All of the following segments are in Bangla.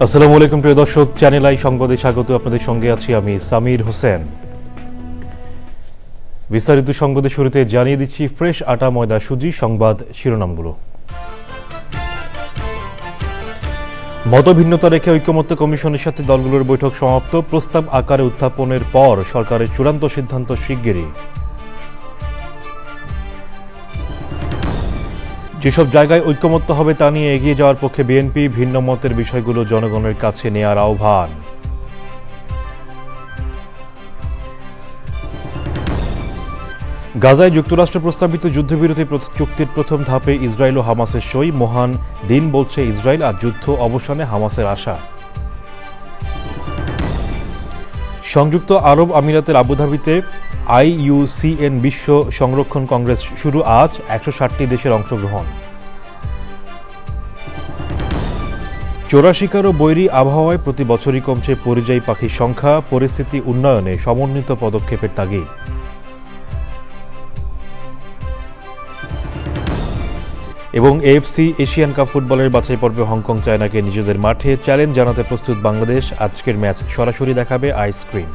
আসসালামু আলাইকুম প্রিয় দর্শক, চ্যানেল আই সংবাদে স্বাগত। আপনাদের সঙ্গে আছি আমি সামির হোসেন। বিস্তারিত সংবাদের শুরুতে জানিয়ে দিচ্ছি ফ্রেশ আটা ময়দা সুজি সংবাদ শিরোনামগুলো। মতভিন্নতা রেখে ঐকমত্য কমিশনের সাথে দলগুলোর বৈঠক সমাপ্ত। প্রস্তাব আকারে উত্থাপনের পর সরকারের চূড়ান্ত সিদ্ধান্ত শিগগিরই। যেসব জায়গায় ঐকমত্য হবে তা নিয়ে এগিয়ে যাওয়ার পক্ষে বিএনপি, ভিন্ন মতের বিষয়গুলো জনগণের কাছে নেয়ার আহ্বান। গাজায় যুক্তরাষ্ট্র প্রস্তাবিত যুদ্ধবিরতি চুক্তির প্রথম ধাপে ইসরায়েল ও হামাসের সই। মহান দিন বলছে ইসরায়েল, আর যুদ্ধ অবসানে হামাসের আশা। সংযুক্ত আরব আমিরাতের আবুধাবিতে IUCN বিশ্ব সংরক্ষণ কংগ্রেস শুরু আজ। 160টি দেশের অংশগ্রহণ। চোরা শিকার ও বৈরী আবহাওয়ায় প্রতি বছরই কমছে পরিযায়ী পাখির সংখ্যা। পরিস্থিতি উন্নয়নে সমন্বিত পদক্ষেপের তাগিদ। এবং AFC এশিয়ান কাপ ফুটবলের বাছাই পর্বে হংকং চায়নাকে নিজেদের মাঠে চ্যালেঞ্জ জানাতে প্রস্তুত বাংলাদেশ। আজকের ম্যাচ সরাসরি দেখাবে আইস্ক্রিন।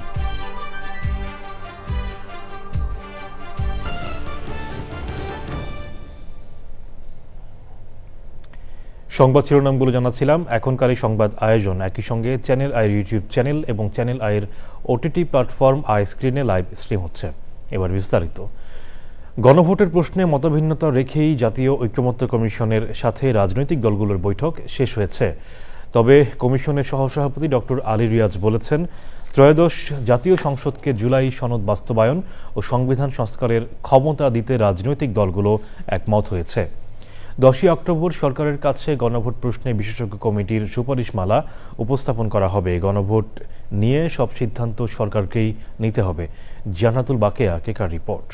সংবাদ শিরোনামগুলো জানাচ্ছিলাম। এখনকার এই সংবাদ আয়োজন একই সঙ্গে চ্যানেল আইয়ের ইউটিউব চ্যানেল এবং চ্যানেল আইয়ের OTT প্ল্যাটফর্ম আইস্ক্রিনে লাইভ স্ট্রিম হচ্ছে। এবার বিস্তারিত। গণভোটের প্রশ্নে মতভিন্নতা রেখেই জাতীয় ঐকমত্য কমিশনের সাথে রাজনৈতিক দলগুলোর বৈঠক শেষ হয়েছে। তবে কমিশনের সহসভাপতি ডক্টর আলী রিয়াজ বলেছেন, ত্রয়োদশ জাতীয় সংসদকে জুলাই সনদ বাস্তবায়ন ও সংবিধান সংস্কারের ক্ষমতা দিতে রাজনৈতিক দলগুলো একমত হয়েছে। 10ই অক্টোবর সরকারের কাছে গণভোট প্রশ্নে বিশেষজ্ঞ কমিটির সুপারিশমালা উপস্থাপন করা হবে। গণভোট নিয়ে সব সিদ্ধান্ত সরকারকেই নিতে হবে। জান্নাতুল বাকেয়া কেকার রিপোর্ট।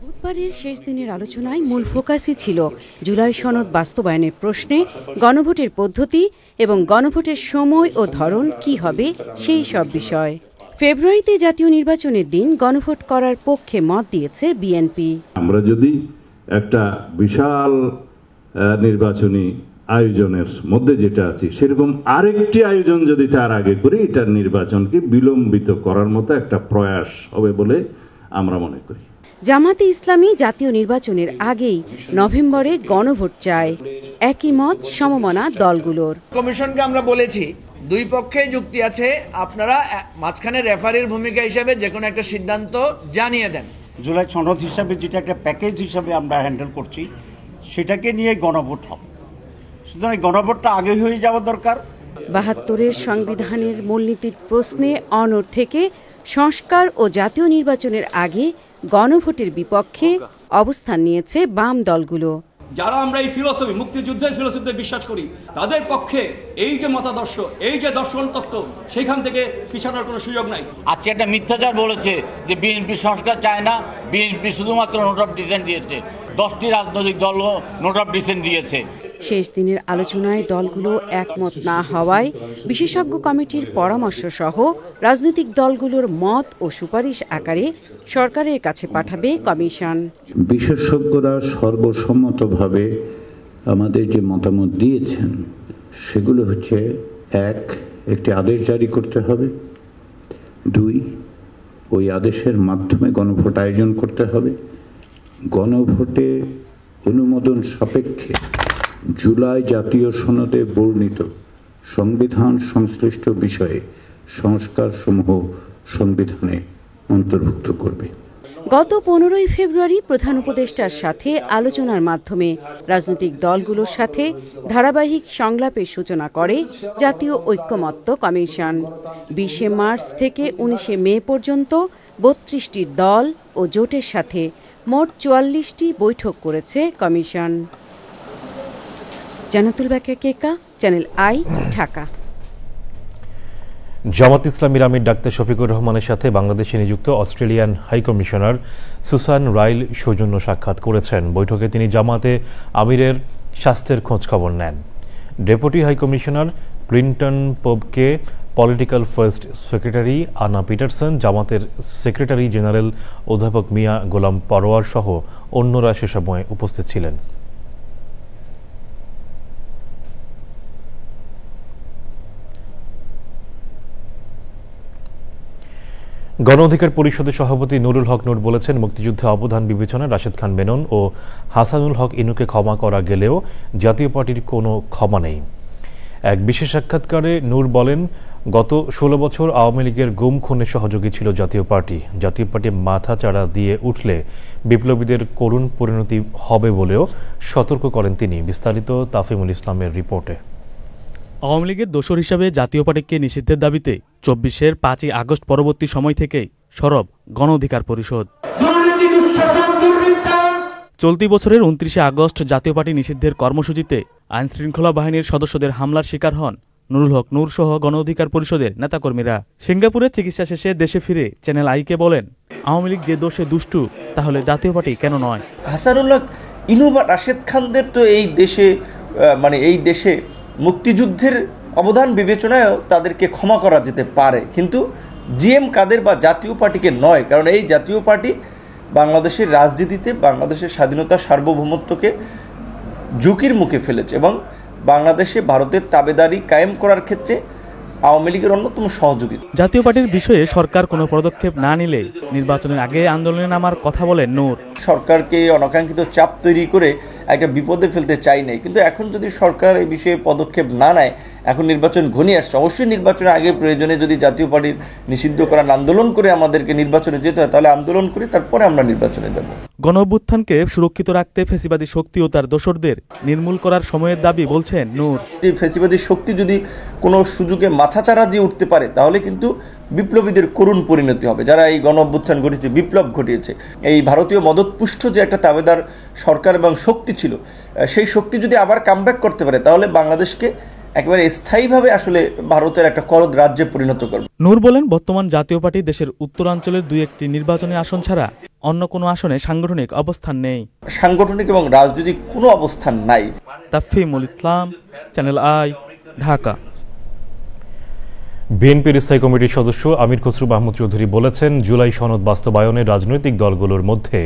বুধবারের শেষ দিনের আলোচনায় মূল ফোকাসই ছিল জুলাই সনদ বাস্তবায়নের প্রশ্নে গণভোটের পদ্ধতি এবং গণভোটের সময় ও ধরন কি হবে সেই সব বিষয়। ফেব্রুয়ারিতে জাতীয় নির্বাচনের দিন গণভোট করার পক্ষে মত দিয়েছে বিএনপি। আমরা যদি একটা বিশাল নির্বাচনী আয়োজনের মধ্যে যেটা আছে সেরকম আরেকটি আয়োজন যদি তার আগে করি, এটার নির্বাচনকে বিলম্বিত করার মতো একটা প্রয়াস হবে বলে আমরা মনে করি। জামাতে ইসলামী জাতীয় নির্বাচনের আগেই নভেম্বরে গণভোট চায়। একই মত সমমনা দলগুলোর। কমিশনকে আমরা বলেছি দুই পক্ষে যুক্তি আছে, আপনারা মাঝখানে রেফারির ভূমিকা হিসেবে যে কোনো একটা সিদ্ধান্ত জানিয়ে দেন। জুলাই সনদ হিসাবে যেটা একটা প্যাকেজ হিসাবে আমরা হ্যান্ডেল করছি, সেটাকে নিয়ে গণভোট হবে। সুতরাং গণভোটটা আগে হয়ে যাওয়া দরকার। 72-এর সংবিধানের মূলনীতির প্রশ্নে অনড় থেকে সংস্কার ও জাতীয় নির্বাচনের আগে গণভোটের বিপক্ষে অবস্থান নিয়েছে বাম দলগুলো। যারা আমরা এই ফিলোসফি, মুক্তিযুদ্ধের ফিলোসফিতে বিশ্বাস করি, তাদের পক্ষে এই যে মতাদর্শ, এই যে দর্শন তত্ত্ব, সেখান থেকে পিছানোর কোনো সুযোগ নাই। আজকে একটা মিথ্যাচার বলেছে যে বিএনপি সংস্কার চায় না, বিএনপি শুধুমাত্র নোট অফ ডিসেন্ট দিয়েছে। 10টি রাজনৈতিক দলও নোট অফ ডিসেন্ট দিয়েছে। শেষ দিনের আলোচনায় দলগুলো একমত না হওয়ায় বিশেষজ্ঞ কমিটির পরামর্শ সহ রাজনৈতিক দলগুলোর মত ও সুপারিশ আকারে সরকারের কাছে পাঠাবে কমিশন। বিশেষজ্ঞরা সর্বসম্মতভাবে আমাদের যে মতামত দিয়েছেন সেগুলো হচ্ছে: 1, একটি আদেশ জারি করতে হবে। 2, ওই আদেশের মাধ্যমে গণভোট আয়োজন করতে হবে। গণভোটে অনুমোদন সাপেক্ষে জুলাই জাতীয় সনদে বর্ণিত সংবিধান সংশ্লিষ্ট বিষয়ে সংস্কারসমূহ সংবিধানে অন্তর্ভুক্ত করবে। গত 15ই ফেব্রুয়ারি প্রধান উপদেষ্টার সাথে আলোচনার মাধ্যমে রাজনৈতিক দলগুলোর সাথে ধারাবাহিক সংলাপের সূচনা করে জাতীয় ঐকমত্য কমিশন। 20 মার্চ থেকে 19 মে পর্যন্ত 32টি দল ও জোটের সাথে মোট 44টি বৈঠক করেছে কমিশন। Jannatul Bakeya Keka, channel I, Dhaka. জামাত ইসলামীর আমির ডাক্তার শফিকুর রহমানের সাথে বাংলাদেশে নিযুক্ত অস্ট্রেলিয়ান হাইকমিশনার সুসান রাইল সৌজন্য সাক্ষাৎ করেছেন। বৈঠকে তিনি জামাতে আমিরের স্বাস্থ্যের খোঁজ খবর নেন। ডেপুটি হাইকমিশনার ক্লিন্টন পোপকে political first secretary Anna Peterson, জামাতের সেক্রেটারি জেনারেল অধ্যাপক মিয়া গোলাম পরোয়ার সহ অন্যরা সে সময় উপস্থিত ছিলেন। গণ অধিকার পরিষদের সভাপতি নুরুল হক নূর বলেছেন, মুক্তিযুদ্ধে অবদান বিবেচনায় রাশেদ খান মেনন ও হাসানুল হক ইনুকে ক্ষমা করা গেলেও জাতীয় পার্টির কোনো ক্ষমা নেই। এক বিশেষ সাক্ষাৎকারে নূর বলেন, গত 16 বছর আওয়ামী লীগের গুম খুনে সহযোগী ছিল জাতীয় পার্টি। জাতীয় পার্টি মাথা চাড়া দিয়ে উঠলে বিপ্লবীদের করুণ পরিণতি হবে বলেও সতর্ক করেন তিনি। বিস্তারিত তাফিমুল ইসলামের রিপোর্টে। আওয়ামী লীগের দোসর হিসাবে জাতীয় পার্টিকে নিষিদ্ধের দাবিতে 24-এর 5ই আগস্ট পরবর্তী সময় থেকেই সরব গণ অধিকার পরিষদ। চলতি বছরের 29শে আগস্ট জাতীয় পার্টি নিষিদ্ধের কর্মসূচিতে আইন শৃঙ্খলা বাহিনীর সদস্যদের হামলার শিকার হন নুরুল হক নূর সহ গণ অধিকার পরিষদের নেতাকর্মীরা। সিঙ্গাপুরে চিকিৎসা শেষে দেশে ফিরে চ্যানেল আইকে বলেন, আওয়ামী লীগ যে দোষে দুষ্টু, তাহলে জাতীয় পার্টি কেন নয়? হাসানুল হক ইনু বা রাশেদ খানদের তো এই দেশে মুক্তিযুদ্ধের অবদান বিবেচনায়ও তাদেরকে ক্ষমা করা যেতে পারে, কিন্তু জিএম কাদের বা জাতীয় পার্টিকে নয়। কারণ এই জাতীয় পার্টি বাংলাদেশের রাজনীতিতে বাংলাদেশের স্বাধীনতা সার্বভৌমত্বকে ঝুঁকির মুখে ফেলেছে এবং বাংলাদেশে ভারতের তাবেদারি কায়েম করার ক্ষেত্রে আওয়ামী লীগের অন্যতম সহযোগী। জাতীয় পার্টির বিষয়ে সরকার কোনো পদক্ষেপ না নিলে নির্বাচনের আগে আন্দোলনে নামার কথা বলেন নূর। সরকারকে অনাকাঙ্ক্ষিত চাপ তৈরি করে একটা বিপদে ফেলতে চাই নাই, কিন্তু এখন যদি সরকার এই বিষয়ে পদক্ষেপ না নেয়, এখন নির্বাচন ঘনিয়ে আসছে, অবশ্যই নির্বাচনের আগে প্রয়োজনে যদি জাতীয় পার্টির নিষিদ্ধ করার আন্দোলন করে আমাদেরকে নির্বাচনে যেতে হয়, তাহলে আন্দোলন করে তারপরে আমরা নির্বাচনে যাব। গণ অভ্যুত্থানকে সুরক্ষিত রাখতে ফ্যাসিবাদী শক্তি ও তার দোসরদের নির্মূল করার সময়ের দাবি বলছেন নূর। এই ফ্যাসিবাদী শক্তি যদি কোনো সুযোগে মাথাচাড়া দিয়ে উঠতে পারে, তাহলে কিন্তু বিপ্লবীদের করুণ পরিণতি হবে। যারা এই গণ অভ্যুত্থান ঘটিয়েছে, বিপ্লব ঘটিয়েছে, এই ভারতীয় মদতপুষ্ট যে একটা তাবেদার সরকার এবং শক্তি ছিল, সেই শক্তি যদি আবার কামব্যাক করতে পারে, তাহলে বাংলাদেশকে একেবারে স্থায়ীভাবে আসলে ভারতের একটা করদ রাজ্যে পরিণত করবে। নূর বলেন, বর্তমান জাতীয় পার্টি দেশের উত্তরাঞ্চলের 2-1টি নির্বাচনী আসন ছাড়া অন্য কোনো আসনে সাংগঠনিক অবস্থান নেই। সাংগঠনিক এবং রাজনৈতিক কোনো অবস্থান নাই। তাফিমুল ইসলাম, চ্যানেল আই, ঢাকা। বিএনপির স্থায়ী কমিটির সদস্য আমির খসরু মাহমুদ চৌধুরী বলেছেন, জুলাই সনদ বাস্তবায়নে রাজনৈতিক দলগুলোর মধ্যে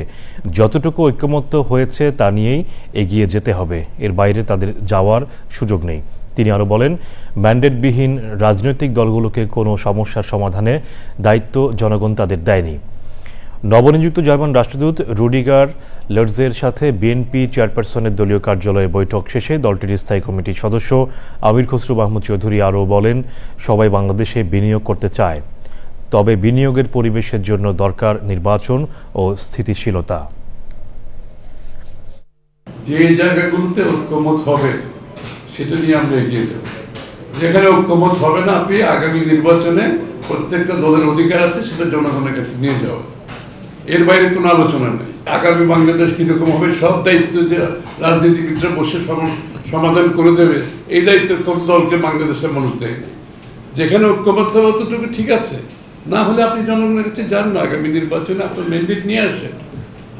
যতটুকু ঐক্যমত্য হয়েছে তা নিয়েই এগিয়ে যেতে হবে, এর বাইরে তাদের যাওয়ার সুযোগ নেই। তিনি আরও বলেন, ম্যান্ডেটবিহীন রাজনৈতিক দলগুলোকে কোনো সমস্যার সমাধানে দায়িত্ব জনগণ তাদের দেয়নি। নবনিযুক্ত জার্মান রাষ্ট্রদূত রুডিগার লর্জের সাথে বিএনপি চেয়ারপারসনের দলীয় কার্যালয়ে বৈঠক শেষে দলটির স্থায়ী কমিটির সদস্য আমির খসরু মাহমুদ চৌধুরী আরও বলেন, সবাই বাংলাদেশে বিনিয়োগ করতে চায়, তবে বিনিয়োগের পরিবেশের জন্য দরকার নির্বাচন ও স্থিতিশীলতা। যে জায়গাগুলোতে ঐক্যমত হবে সেটা নিয়ে আমরা এগিয়ে যাব। যেখানে ঐক্যমত হবে না, আপনি আগামী নির্বাচনে প্রত্যেকটা দলের অধিকার আছে সেটা জনগণের কাছে নিয়ে যাওয়া, এর বাইরে কোনো আলোচনা নেই। আগামী বাংলাদেশ কিরকম হবে সব দায়িত্ব যে রাজনীতিবিদরা বসে সমাধান করে দেবে, এই দায়িত্ব কোন দলকে বাংলাদেশের মানুষ দেয়নি। যেখানে ঐক্যমত হবে অতটুকু ঠিক আছে, না হলে আপনি জনগণের কাছে যান না, আগামী নির্বাচনে আপনার ম্যান্ডেট নিয়ে আসেন,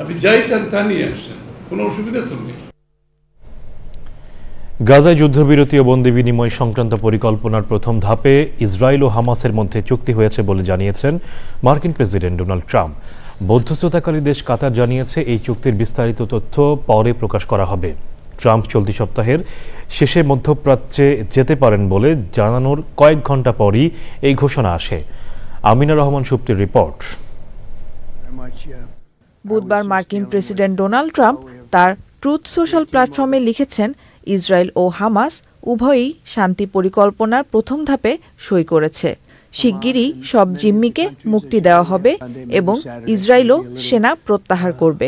আপনি যাই চান তা নিয়ে আসেন, কোনো অসুবিধা তো নেই। গাজায় যুদ্ধবিরতি ও বন্দি বিনিময় সংক্রান্ত পরিকল্পনার প্রথম ধাপে ইসরায়েল ও হামাসের মধ্যে চুক্তি হয়েছে বলে জানিয়েছেন মার্কিন প্রেসিডেন্ট ডোনাল্ড ট্রাম্প। মধ্যস্থতাকারী দেশ কাতার জানিয়েছে, এই চুক্তির বিস্তারিত তথ্য পরে প্রকাশ করা হবে। ট্রাম্প চলতি সপ্তাহের শেষে মধ্যপ্রাচ্যে যেতে পারেন বলে জানানোর কয়েক ঘন্টা পরই এই ঘোষণা আসে। আমিনা রহমান সুপ্তির রিপোর্ট। বুধবার মার্কিন প্রেসিডেন্ট ডোনাল্ড ট্রাম্প তার ট্রুথ সোশ্যাল প্ল্যাটফর্মে লিখেছেন, ইসরায়েল ও হামাস উভয়ই শান্তি পরিকল্পনার প্রথম ধাপে সই করেছে। শিগগিরই সব জিম্মিকে মুক্তি দেওয়া হবে এবং ইসরায়েলও সেনা প্রত্যাহার করবে।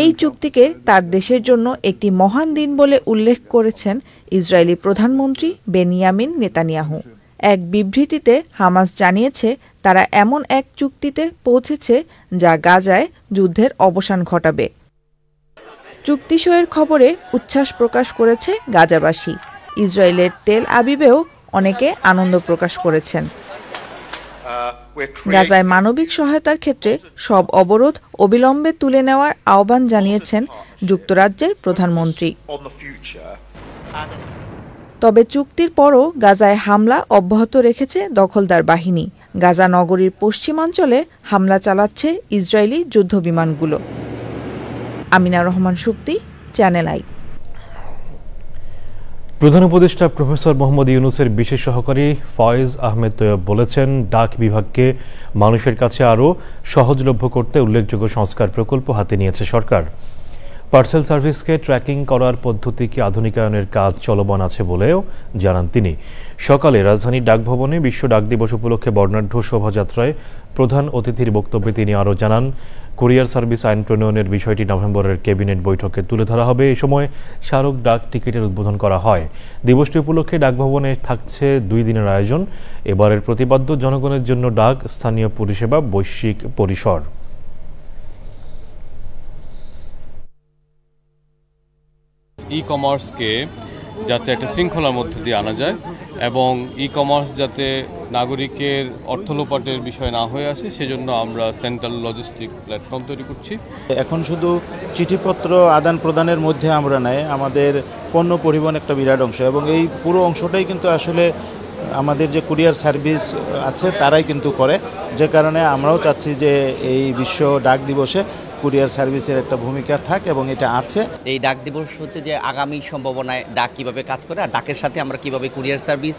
এই চুক্তিকে তার দেশের জন্য একটি মহান দিন বলে উল্লেখ করেছেন ইসরায়েলি প্রধানমন্ত্রী বেনিয়ামিন নেতানিয়াহু। এক বিবৃতিতে হামাস জানিয়েছে, তারা এমন এক চুক্তিতে পৌঁছেছে যা গাজায় যুদ্ধের অবসান ঘটাবে। চুক্তি সইয়ের খবরে উচ্ছ্বাস প্রকাশ করেছে গাজাবাসী। ইসরায়েলের তেল আবিবেও অনেকে আনন্দ প্রকাশ করেছেন। গাজায় মানবিক সহায়তার ক্ষেত্রে সব অবরোধ অবিলম্বে তুলে নেওয়ার আহ্বান জানিয়েছেন যুক্তরাজ্যের প্রধানমন্ত্রী। তবে চুক্তির পরও গাজায় হামলা অব্যাহত রেখেছে দখলদার বাহিনী। গাজা নগরীর পশ্চিমাঞ্চলে হামলা চালাচ্ছে ইসরায়েলি যুদ্ধবিমানগুলো। Amina Rahman Supti, channel I. প্রধান উপদেষ্টা প্রফেসর মোহাম্মদ ইউনূসের বিশেষ সহকারী ফয়েজ আহমেদ তৈয়ব বলেছেন, ডাক বিভাগকে মানুষের কাছে আরও সহজলভ্য করতে উল্লেখযোগ্য সংস্কার প্রকল্প হাতে নিয়েছে সরকার। পার্সেল সার্ভিসকে ট্র্যাকিং করার পদ্ধতিকে আধুনিকায়নের কাজ চলমান আছে বলেও জানান তিনি। সকালে রাজধানীর ডাকভবনে বিশ্ব ডাক দিবস উপলক্ষে বর্ণাঢ্য শোভাযাত্রায় প্রধান অতিথির বক্তব্যে তিনি আরও জানান, কুরিয়ার সার্ভিস আইন প্রণয়নের বিষয়টি নভেম্বরের ক্যাবিনেট বৈঠকে তুলে ধরা হবে। এই সময় স্মারক ডাক টিকিটের উদ্বোধন করা হয়। দিবসটি উপলক্ষে ডাকভবনে থাকছে 2 দিনের আয়োজন। এবারের প্রতিপাদ্য জনগণের জন্য ডাক, স্থানীয় পরিষেবা, বৈশ্বিক পরিসর। ই কমার্সকে যাতে একটা শৃঙ্খলার মধ্যে দিয়ে আনা যায় এবং ই কমার্স যাতে নাগরিকের অর্থ লোপাটের বিষয় না হয়ে আসে, সেজন্য আমরা সেন্ট্রাল লজিস্টিক প্ল্যাটফর্ম তৈরি করছি। এখন শুধু চিঠিপত্র আদান প্রদানের মধ্যে আমরা নাই, আমাদের পণ্য পরিবহন একটা বিরাট অংশ, এবং এই পুরো অংশটাই কিন্তু আসলে আমাদের যে কুরিয়ার সার্ভিস আছে তারাই কিন্তু করে। যে কারণে আমরাও চাচ্ছি যে এই বিশ্ব ডাক দিবসে কুরিয়ার সার্ভিসের একটা ভূমিকা থাক, এবং এটা আছে। এই ডাক দিবস হচ্ছে যে আগামী সম্ভাবনায় ডাক কিভাবে কাজ করে আর ডাকের সাথে আমরা কিভাবে কুরিয়ার সার্ভিস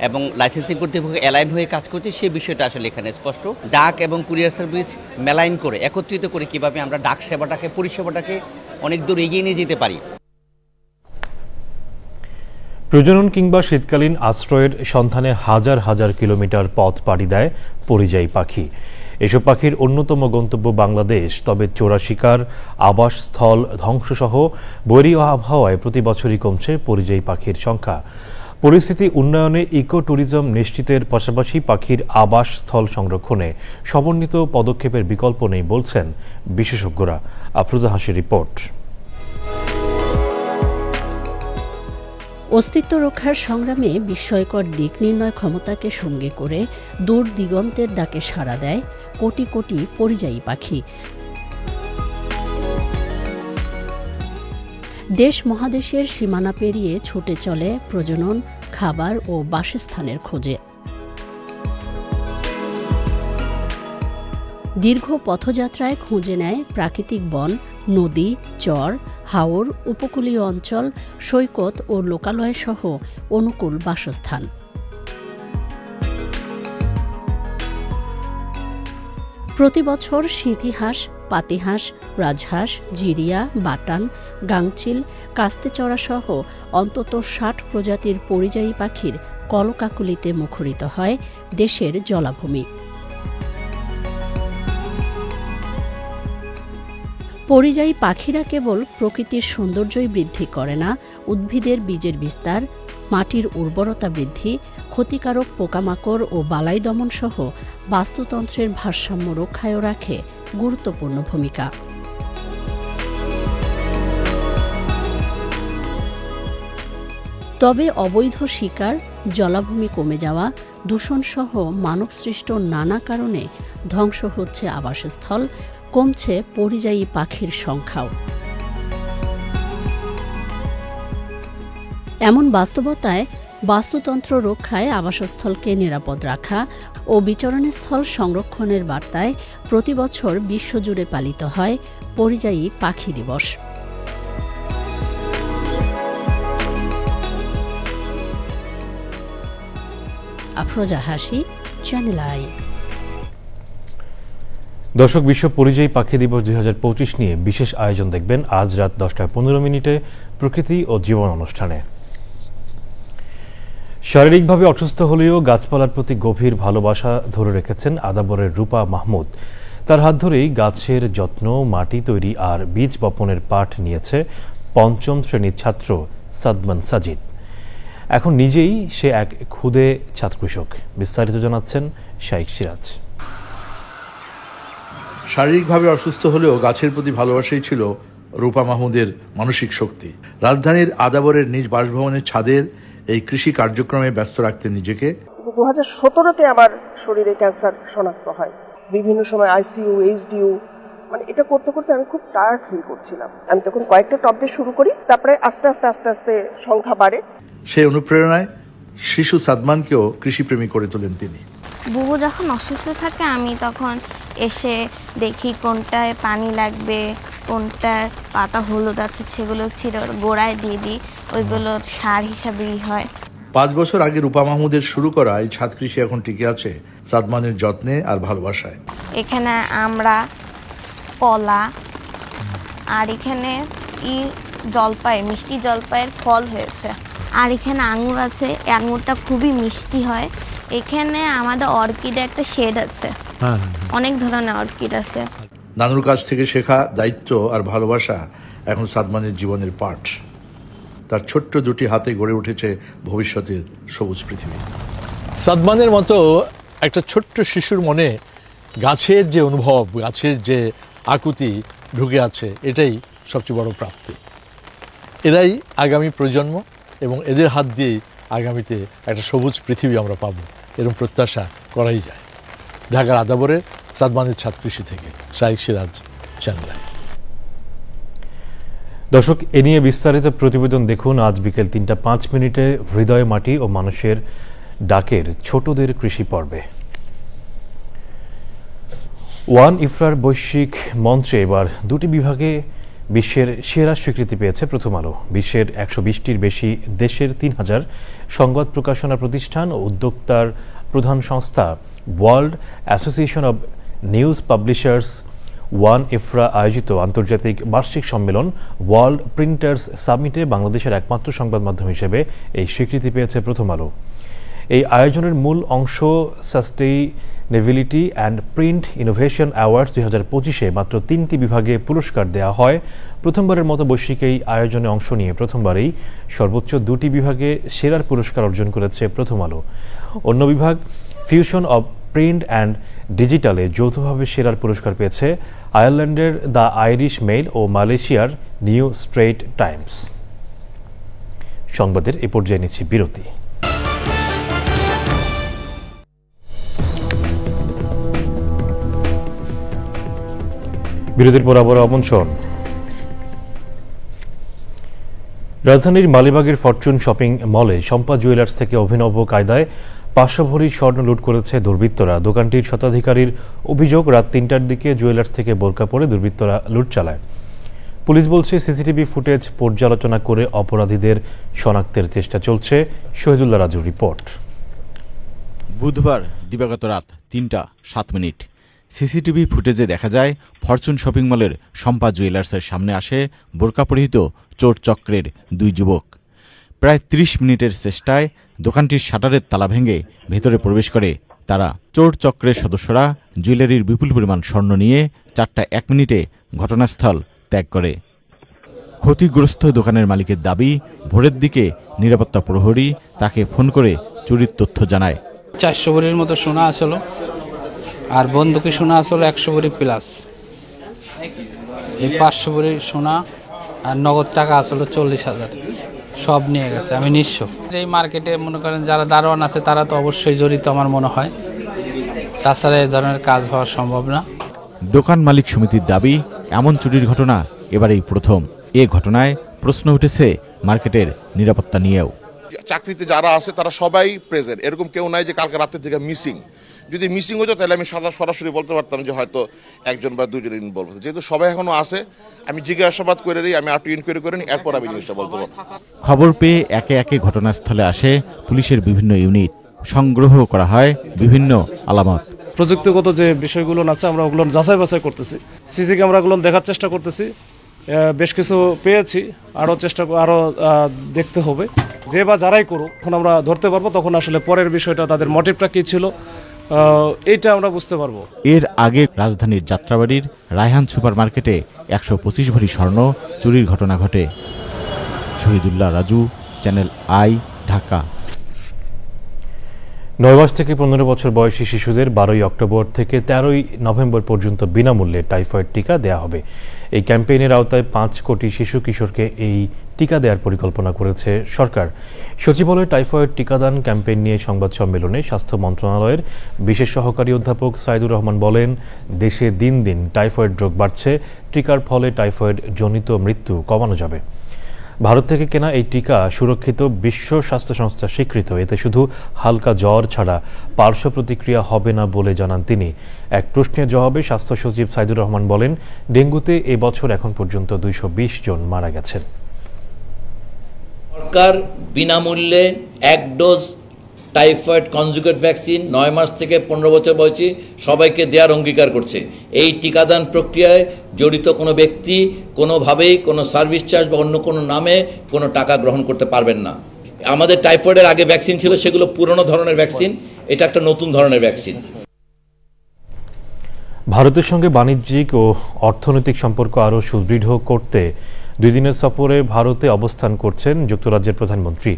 এবং লাইসেন্সিং কর্তৃপক্ষ অ্যালাইন হয়ে কাজ করছি, সেই বিষয়টা আসলে এখানে স্পষ্ট। ডাক এবং কুরিয়ার সার্ভিস মেলাইন করে একত্রিত করে কিভাবে আমরা ডাক সেবাটাকে, পরিষেবাটাকে অনেক দূর এগিয়ে নিয়ে যেতে পারি। প্রজনন কিংবা শীতকালীন আশ্রয়ের সন্ধানে হাজার হাজার কিলোমিটার পথ পাড়ি দেয় পরিযায়ী পাখি। এসব পাখির অন্যতম গন্তব্য বাংলাদেশ। তবে চোরা শিকার, আবাসস্থল ধ্বংসসহ বৈরী আবহাওয়ায় প্রতি বছরই কমছে পরিযায়ী পাখির সংখ্যা। পরিস্থিতি উন্নয়নে ইকো ট্যুরিজম নিশ্চিতের পাশাপাশি পাখির আবাসস্থল সংরক্ষণে সমন্বিত পদক্ষেপের বিকল্প নেই বলছেন বিশেষজ্ঞরা। আফরোজা হাসির রিপোর্ট। অস্তিত্ব রক্ষার সংগ্রামে বিস্ময়কর দিক নির্ণয় ক্ষমতাকে সঙ্গে করে দূর দিগন্তের ডাকে সাড়া দেয় কোটি কোটি পরিযায়ী পাখি। দেশ মহাদেশের সীমানা পেরিয়ে ছুটে চলে প্রজনন, খাবার ও বাসস্থানের খোঁজে। দীর্ঘ পথযাত্রায় খুঁজে নেয় প্রাকৃতিক বন, নদী, চর, হাওর, উপকূলীয় অঞ্চল, সৈকত ও লোকালয় সহ অনুকূল বাসস্থান। প্রতি বছর সিঁথিহাঁস, পাতিহাঁস, রাজহাঁস, জিরিয়া, বাটান, গাংচিল, কাস্তেচড়া সহ অন্তত ৬০ প্রজাতির পরিযায়ী পাখির কলকাকলিতে মুখরিত হয় দেশের জলাভূমি। পরিযায়ী পাখিরা কেবল প্রকৃতির সৌন্দর্যই বৃদ্ধি করে না, উদ্ভিদের বীজের বিস্তার, মাটির উর্বরতা বৃদ্ধি, ক্ষতিকারক পোকামাকড় ও বালাই দমন সহ বাস্তুতন্ত্রের ভারসাম্য রক্ষায়ও রাখে গুরুত্বপূর্ণ ভূমিকা। তবে অবৈধ শিকার, জলাভূমি কমে যাওয়া, দূষণসহ মানবসৃষ্ট নানা কারণে ধ্বংস হচ্ছে আবাসস্থল, কমছে পরিযায়ী পাখির সংখ্যাও। এমন বাস্তবতায় বাস্তুতন্ত্র রক্ষায় আবাসস্থলকে নিরাপদ রাখা ও বিচরণস্থল সংরক্ষণের বার্তায় প্রতিবছর বিশ্বজুড়ে পালিত হয় পরিযায়ী পাখি দিবস। আফরোজা হাসি, চ্যানেল আই। দর্শক, বিশ্ব পরিযায়ী পাখি দিবস 2025 নিয়ে বিশেষ আয়োজন দেখবেন আজ রাত 10:15 প্রকৃতি ও জীবন অনুষ্ঠানে। শারীরিকভাবে অসুস্থ হলেও গাছপালার প্রতি গভীর ভালোবাসা ধরে রেখেছেন আদাবরের রূপা মাহমুদ। তার হাত ধরেই গাছের যত্ন, মাটি তৈরি আর বীজ বপনের পাঠ নিয়েছে 5ম শ্রেণীর ছাত্র সাদমান সাজিদ। এখন নিজেই সে এক ক্ষুদে ছাত্র কৃষক। বিস্তারিত জানাচ্ছেন শাইখ সিরাজ। শারীরিকভাবে অসুস্থ হলেও গাছের প্রতি ভালোবাসাই ছিল রূপা মাহমুদের মানসিক শক্তি। রাজধানীর আদাবরের নিজ বাসভবনের ছাদের এই কৃষি কার্যক্রমে ব্যস্ত রাখতেন নিজেকে। 2017-তে আমার শরীরে ক্যান্সার শনাক্ত হয়। বিভিন্ন সময় আইসিইউ, এইচডিইউ, মানে এটা করতে করতে আমি খুব টায়ার্ড ফিল করছিলাম। আমি তখন কয়েকটা টপ দিয়ে শুরু করি, তারপরে আস্তে আস্তে সংখ্যা বাড়ে। সেই অনুপ্রেরণায় শিশু সাদমানকেও কৃষিপ্রেমী করে তোলেন তিনি। বুবু যখন অসুস্থ থাকে আমি তখন এসে দেখি কোনটায় পানি লাগবে, কোনটার পাতা হলুদ আছে সেগুলো ছিঁড়ে গোড়ায় দিয়ে দিই, ওইগুলো সার হিসাবেই হয়। 5 বছর আগে রূপা মাহমুদের শুরু করা এই ছাদ কৃষি এখন টিকে আছে সাদমানের যত্নে আর ভালোবাসায়। এখানে আমরা কলা আর এখানে জলপাই, মিষ্টি জলপাইয়ের ফল হয়েছে, আর এখানে আঙুর আছে, এই আঙুরটা খুবই মিষ্টি হয়। এখানে আমাদের অর্কিডের একটা শেড আছে, অনেক ধরনের অর্কিড আছে। নানুর কাছ থেকে শেখা দায়িত্ব আর ভালোবাসা এখন সাদমানের জীবনের পাঠ। তার ছোট্ট দুটি হাতে গড়ে উঠেছে ভবিষ্যতের সবুজ পৃথিবী। সাদমানের মতো একটা ছোট্ট শিশুর মনে গাছের যে অনুভব, গাছের যে আকুতি ঢুকে আছে, এটাই সবচেয়ে বড় প্রাপ্তি। এরাই আগামী প্রজন্ম এবং এদের হাত দিয়েই আগামীতে একটা সবুজ পৃথিবী আমরা পাবো, এরকম প্রত্যাশা করাই যায়। ঢাকার আদাবরে সাদমানের ছাদ কৃষি থেকে শাইখ সিরাজ, চ্যানেল আই। দর্শক, এ নিয়ে বিস্তারিত প্রতিবেদন দেখুন আজ বিকেল 3:05 হৃদয় মাটি ও মানুষের ডাকের ছোটদের কৃষি পর্বে। ওয়ান ইফরার বৈশ্বিক মঞ্চে এবার 2টি বিভাগে বিশ্বের সেরা স্বীকৃতি পেয়েছে প্রথম আলো। বিশ্বের 120টির বেশি দেশের 3000 সংবাদ প্রকাশনা প্রতিষ্ঠান ও উদ্যোক্তার প্রধান সংস্থা world association of news publishers ওয়ান ইফরা আয়োজিত আন্তর্জাতিক বার্ষিক সম্মেলন ওয়ার্ল্ড প্রিন্টার্স সামিটে বাংলাদেশের একমাত্র সংবাদ মাধ্যম হিসেবে এই স্বীকৃতি পেয়েছে প্রথম আলো। এই আয়োজনের মূল অংশ sustainability and print innovation awards 2025-এ মাত্র 3টি বিভাগে পুরস্কার দেওয়া হয়। প্রথমবারের মতো বৈশ্বিক এই আয়োজনে অংশ নিয়ে প্রথমবারেই সর্বোচ্চ 2টি বিভাগে সেরার পুরস্কার অর্জন করেছে প্রথম আলো। অন্য বিভাগ ফিউশন অব প্রিন্ট অ্যান্ড ডিজিটালে যৌথভাবে সেরার পুরস্কার পেয়েছে আয়ারল্যান্ডের দ্য আইরিশ মেইল ও মালয়েশিয়ার নিউ স্ট্রেইট টাইমস। সংবাদের এ পর্যায়ে নিচ্ছি বিরতি। বিরতির পর আবার অবনশন। রাজধানীর মালিবাগের ফরচুন শপিং মলে শম্পা জুয়েলার্স থেকে অভিনব কায়দায় 500 ভরি স্বর্ণ লুট করেছে দুর্বৃত্তরা। দোকানটির শতাধিকারীর অভিযোগ, রাত 3টার দিকে জুয়েলার্স থেকে বোরকা পরে দুর্বৃত্তরা লুট চালায়। পুলিশ বলছে সিসিটিভি ফুটেজ পর্যালোচনা করে অপরাধীদের শনাক্তের চেষ্টা চলছে। শহীদুল্লাহ রাজুর রিপোর্ট। বুধবার দিবাগত রাত 3:07 সিসিটিভি ফুটেজে দেখা যায় ফরচুন শপিং মলের শম্পা জুয়েলার্সের সামনে আসে বোরকা পরিহিত চোর চক্রের 2 যুবক। প্রায় 30 মিনিটের চেষ্টায় দোকানটির শাটারের তালা ভেঙে ভেতরে প্রবেশ করে তারা। চোর চক্রের সদস্যরা জুয়েলারির বিপুল পরিমাণ স্বর্ণ নিয়ে 4:01 ঘটনাস্থল ত্যাগ করে। ক্ষতিগ্রস্ত দোকানের মালিকের দাবি, ভোরের দিকে নিরাপত্তা প্রহরী তাকে ফোন করে চুরির তথ্য জানায়। 400 ভরির মতো সোনা আসলো, আর বন্দুকি সোনা আসলো 100 ভরি প্লাস। এই 500 ভরি সোনা আর নগদ টাকা আসলো 40,000, সব নিয়ে গেছে। আমি নিঃস্ব। এই মার্কেটে মনে করেন যারা দারোয়ান আছে তারা তো অবশ্যই জড়িত আমার মনে হয়, তাছাড়া এই ধরনের কাজ হওয়া সম্ভব না। দোকান মালিক সমিতির দাবি, এমন চুরির ঘটনা এবারেই প্রথম। এ ঘটনায় প্রশ্ন উঠেছে মার্কেটের নিরাপত্তা নিয়েও। চাকরিতে যারা আছে তারা সবাই প্রেজেন্ট, এরকম কেউ নাই যে কালকে রাতের থেকে মিসিং। যদি মিসিং হতো তাহলে আমি সরাসরি বলতে পারতাম যে হয়তো 1জন বা 2জন ইনভলভ হতো। যেহেতু সবাই এখনো আছে, আমি জিজ্ঞাসাবাদ করে নিই, আমি আরো ইনকোয়ারি করে নিই, এরপর আমি জিনিসটা বলতে পারবো। খবর পেয়ে একে একে ঘটনাস্থলে আসে পুলিশের বিভিন্ন ইউনিট। সংগ্রহ করা হয় বিভিন্ন আলামত। প্রযুক্তিগত যে বিষয়গুলো আছে আমরা ওগুলো যাচাই বাছাই করতেছি, সিসি ক্যামেরাগুলো দেখার চেষ্টা করতেছি। বেশ কিছু পেয়েছি, আরও দেখতে হবে। যে বা যারাই করুক, যখন আমরা ধরতে পারবো তখন আসলে পরের বিষয়টা তাদের মোটিভটা কী ছিল এইটা আমরা বুঝতে পারবো। এর আগে রাজধানীর যাত্রাবাড়ির রায়হান সুপার মার্কেটে 125 ভরি স্বর্ণ চুরির ঘটনা ঘটে। Shahidullah Raju, channel I, Dhaka. 9 মাস থেকে 15 বছর বয়সী শিশুদের 12 অক্টোবর থেকে 13 নভেম্বর পর্যন্ত বিনামূল্যে টাইফয়েড টিকা দেওয়া হবে। এই ক্যাম্পেইনের আওতায় 5 কোটি শিশু কিশোরকে এই টিকা দেওয়ার পরিকল্পনা করেছে সরকার। সচিবালয় টাইফয়েড টিকাদান ক্যাম্পেইন নিয়ে সংবাদ সম্মেলনে স্বাস্থ্য মন্ত্রণালয়ের বিশেষ সহকারী অধ্যাপক সাইদুর রহমান বলেন, দেশে দিন দিন টাইফয়েড রোগ বাড়ছে, টিকার ফলে টাইফয়েড জনিত মৃত্যু কমানো যাবে। ভারত থেকে কেনা এই টিকা সুরক্ষিত, বিশ্ব স্বাস্থ্য সংস্থা স্বীকৃত। এতে শুধু হালকা জ্বর ছাড়া পার্শ্ব প্রতিক্রিয়া হবে না বলে জানান তিনি। এক প্রশ্নের জবাবে স্বাস্থ্য সচিব সাইদুর রহমান বলেন, ডেঙ্গুতে এবছর এখন পর্যন্ত 220 জন মারা গেছেন। সরকার বিনামূল্যে 1 ডোজ টাইফয়েড কনজুগেট ভ্যাকসিন 9 মাস থেকে 15 বছর বয়সী সবাইকে দেওয়ার অঙ্গীকার করছে। এই টিকাদান প্রক্রিয়ায় জড়িত কোনো ব্যক্তি কোনোভাবেই কোনো সার্ভিস চার্জ বা অন্য কোনো নামে কোনো টাকা গ্রহণ করতে পারবেন না। আমাদের টাইফয়েডের আগে ভ্যাকসিন ছিল, সেগুলো পুরনো ধরনের ভ্যাকসিন, এটা একটা নতুন ধরনের ভ্যাকসিন। ভারতের সঙ্গে বাণিজ্যিক ও অর্থনৈতিক সম্পর্ক আরও সুদৃঢ় করতে 2 দিনের সফরে ভারতে অবস্থান করছেন যুক্তরাজ্যের প্রধানমন্ত্রী।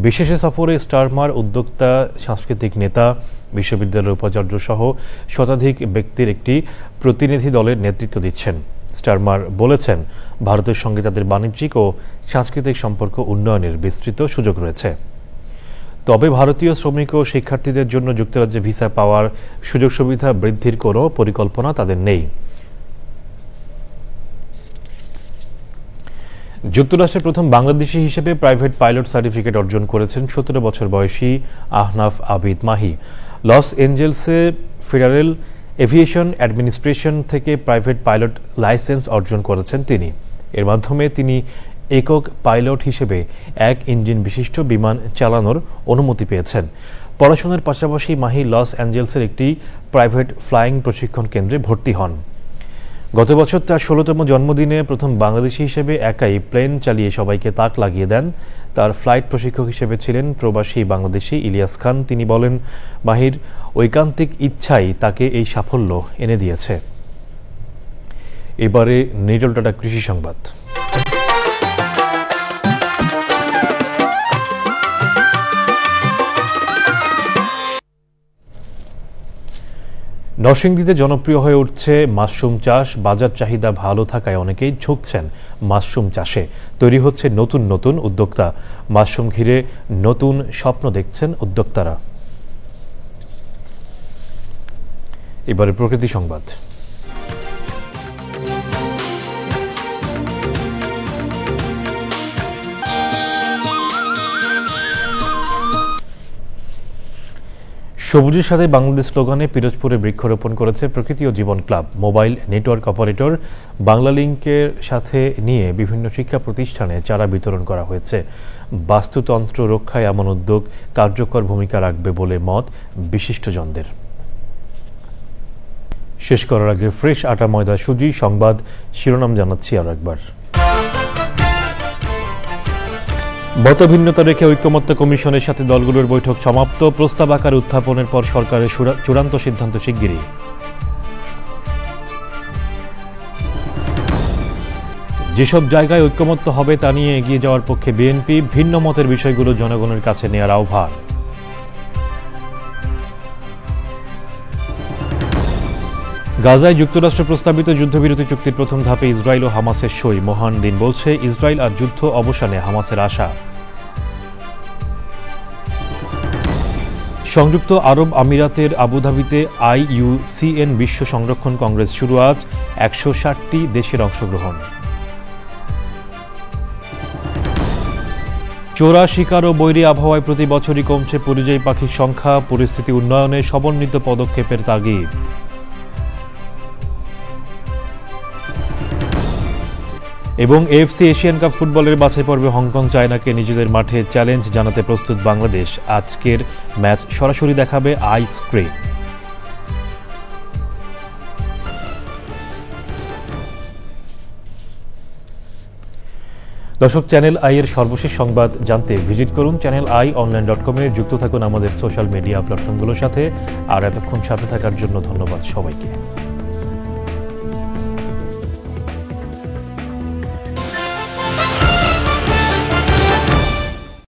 বিশেষ সফরে স্টারমার উদ্যোক্তা, সাংস্কৃতিক নেতা, বিশ্ববিদ্যালয়ের উপাচার্য সহ শতাধিক ব্যক্তির একটি প্রতিনিধি দলের নেতৃত্ব দিচ্ছেন। স্টারমার বলেছেন, ভারতের সঙ্গে তাদের বাণিজ্যিক ও সাংস্কৃতিক সম্পর্ক উন্নয়নের বিস্তৃত সুযোগ রয়েছে। তবে ভারতীয় শ্রমিক ও শিক্ষার্থীদের জন্য যুক্তরাজ্যে ভিসা পাওয়ার সুযোগ সুবিধা বৃদ্ধির কোনো পরিকল্পনা তাদের নেই। যুক্তরাষ্ট্রের প্রথম বাংলাদেশি হিসেবে প্রাইভেট পাইলট সার্টিফিকেট অর্জন করেছেন 17 বছর বয়সী আহনাফ আবিদ মাহি। লস এঞ্জেলসে ফেডারেল এভিয়েশন অ্যাডমিনিস্ট্রেশন থেকে প্রাইভেট পাইলট লাইসেন্স অর্জন করেছেন তিনি। এর মাধ্যমে তিনি একক পাইলট হিসেবে 1 ইঞ্জিন বিশিষ্ট বিমান চালানোর অনুমতি পেয়েছেন। পড়াশোনার পাশাপাশি মাহি লস অ্যাঞ্জেলসের একটি প্রাইভেট ফ্লাইং প্রশিক্ষণ কেন্দ্রে ভর্তি হন। গত বছর তার 16তম জন্মদিনে প্রথম বাংলাদেশি হিসেবে একাই প্লেন চালিয়ে সবাইকে তাক লাগিয়ে দেন। তার ফ্লাইট প্রশিক্ষক হিসেবে ছিলেন প্রবাসী বাংলাদেশি ইলিয়াস খান। তিনি বলেন, মাহির ঐকান্তিক ইচ্ছাই তাকে এই সাফল্য এনে দিয়েছে। এবারে নিটল টাটা কৃষি সংবাদ। নরসিংদীতে জনপ্রিয় হয়ে উঠছে মাশরুম চাষ। বাজার চাহিদা ভালো থাকায় অনেকেই ঝুঁকছেন মাশরুম চাষে। তৈরি হচ্ছে নতুন নতুন উদ্যোক্তা। মাশরুম ঘিরে নতুন স্বপ্ন দেখছেন উদ্যোক্তারা। এবারে প্রকৃতি সংবাদ। সবুজের সাথে বাংলাদেশ স্লোগানে পিরোজপুরে বৃক্ষরোপণ করেছে প্রকৃতি ও জীবন ক্লাব। মোবাইল নেটওয়ার্ক অপারেটর বাংলালিংকের সাথে নিয়ে বিভিন্ন শিক্ষা প্রতিষ্ঠানে চারা বিতরণ করা হয়েছে। বাস্তুতন্ত্র রক্ষায় এমন উদ্যোগ কার্যকর ভূমিকা রাখবে বলে মত বিশিষ্টজনদের। শেষ করার আগে ফ্রেশ আটা ময়দা সুজি সংবাদ শিরোনাম জানাচ্ছি আর একবার। মতভিন্নতা রেখে ঐক্যমত্য কমিশনের সাথে দলগুলোর বৈঠক সমাপ্ত। প্রস্তাব আকারে উত্থাপনের পর সরকারের চূড়ান্ত সিদ্ধান্ত শিগগিরই। যেসব জায়গায় ঐক্যমত্য হবে তা নিয়ে এগিয়ে যাওয়ার পক্ষে বিএনপি। ভিন্ন মতের বিষয়গুলো জনগণের কাছে নেওয়ার আহ্বান। গাজায় যুক্তরাষ্ট্র প্রস্তাবিত যুদ্ধবিরতি চুক্তির প্রথম ধাপে ইসরায়েল ও হামাসের সই। মহান দিন বলছে ইসরায়েল আর যুদ্ধ অবসানে হামাসের আশা। সংযুক্ত আরব আমিরাতের আবুধাবিতে IUCN বিশ্ব সংরক্ষণ কংগ্রেস শুরু আজ। 160টি দেশের অংশগ্রহণ। চোরা শিকার ও বৈরী আবহাওয়ায় প্রতি বছরই কমছে পরিযায়ী পাখির সংখ্যা। পরিস্থিতি উন্নয়নে সমন্বিত পদক্ষেপের তাগিদ। এবং AFC এশিয়ান কাপ ফুটবলের বাছাই পর্বে হংকং চায়নাকে নিজেদের মাঠে চ্যালেঞ্জ জানাতে প্রস্তুত বাংলাদেশ। আজকের ম্যাচ সরাসরি দেখাবে আই স্ক্রিন। দর্শক, চ্যানেল আই এর সর্বশেষ সংবাদ জানতে ভিজিট করুন channelionline.com-এ। যুক্ত থাকুন আমাদের সোশ্যাল মিডিয়া প্ল্যাটফর্মগুলোর সাথে। আর এতক্ষণ সাথে থাকার জন্য ধন্যবাদ সবাইকে।